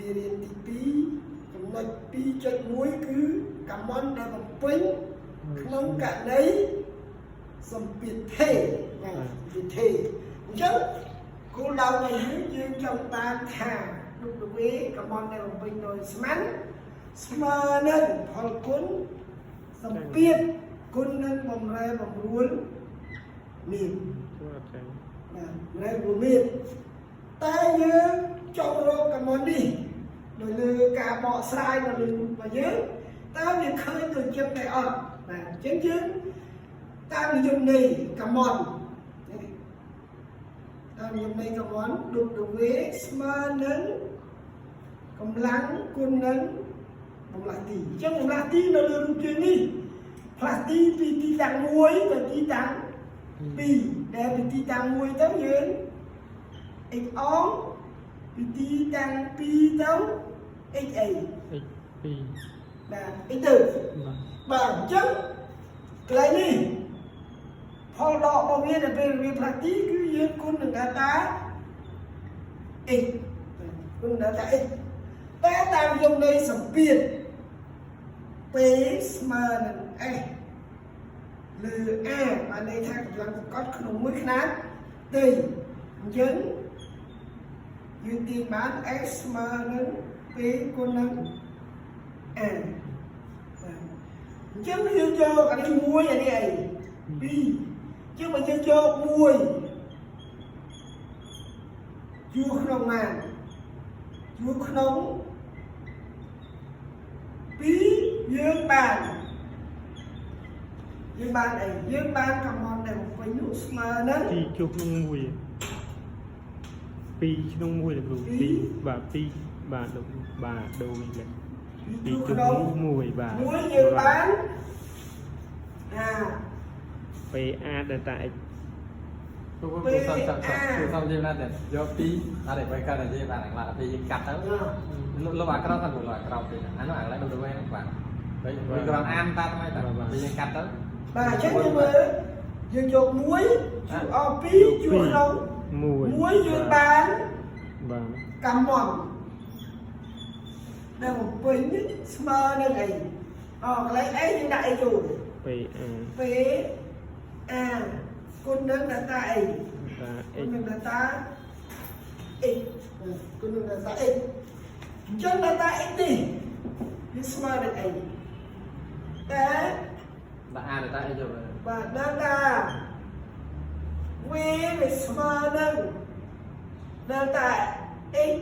មេរៀនទី2ចំណុច 2.1 គឺកម្មន្តដែលបំពេញក្នុងករណីសម្ពាធថេវិធីអញ្ចឹងគោលដៅរបស់យើងចង់បានថាដូចវេកម្មន្តដែលបំពេញដោយស្មានស្មើនឹងផលគុណសម្ពាធគុណនឹងបំរែបំរួលមានបំរែបំរួលមានតែយើងចង់រកកម្មន្តនេះដោយលើការបកស្រាយនៅលើរបស់យើងតើវាឃើញទៅចិត្តតែអត់បាទអញ្ចឹងយើងតាមនិយមនៃកម្មន្តតាមនិយមនៃកម្មន្តដូចទៅស្មើនឹងកម្លាំងគុណនឹងបំលាស់ទីអញ្ចឹងបំលាស់ទីនៅលើរូបជើងនេះផ្លាស់ទីពីទីតាំង1ទៅទីតាំង2ដែលពីទីតាំង1ទៅយើង x អងពីទីតាំង2ទៅ x អី x 2បាទ x ទៅបាទអញ្ចឹងកន្លែងនេះផលដករបស់វាដែលពេលវាផ្លាស់ទីគឺយើងគុណនឹង delta x គុណ delta x តែតាមយមន័យសម្ពាធ P ស្មើនឹង S លើ A បានន័យថាកម្លាំងសង្កត់ក្នុងមួយខ្នាតទីអញ្ចឹងយើងទាញបាន S ស្មើនឹង P គុណនឹង A អញ្ចឹងយើងយកអានេះ1អានេះអី2អញ្ចឹងបើយើងយក1ជួក្នុងម៉ានជួក្នុង2យើងបានអីយើងបានកម្មន្តដែលបំពេញនោះស្មើនឹង2ជួក្នុង1 2ក្នុង1លោកគ្រូ2បាទ2បាទលោកបាទដូរវិញលេខ2ជួក្នុង1បាទ1យើងបានPA delta x គឺសំយើងណាស់យក2អត់ឲ្យកើតតែបានខ្លាពីយើងកាត់ទៅលោកអាក្រោតហ្នឹងលោកអាក្រោតទេអានោះអាឡែដូចទៅវិញបាទវិញគ្រាន់អានតាថ្មីតាយើងកាត់ទៅបាទអញ្ចឹងយើងមើលយើងយក1អ2ជួក្នុង1យើងបានបាទកម្មន្តដែលបំពេញស្មើនឹងអីកន្លែងអីយើងដាក់អីចូល PA គុណនឹង delta អីគុណនឹង delta x គុណនឹង delta x អញ្ចឹង delta x នេះវាស្មើនឹងអីតែដាក់អា delta x ចូលបាទ delta វាស្មើនឹង delta x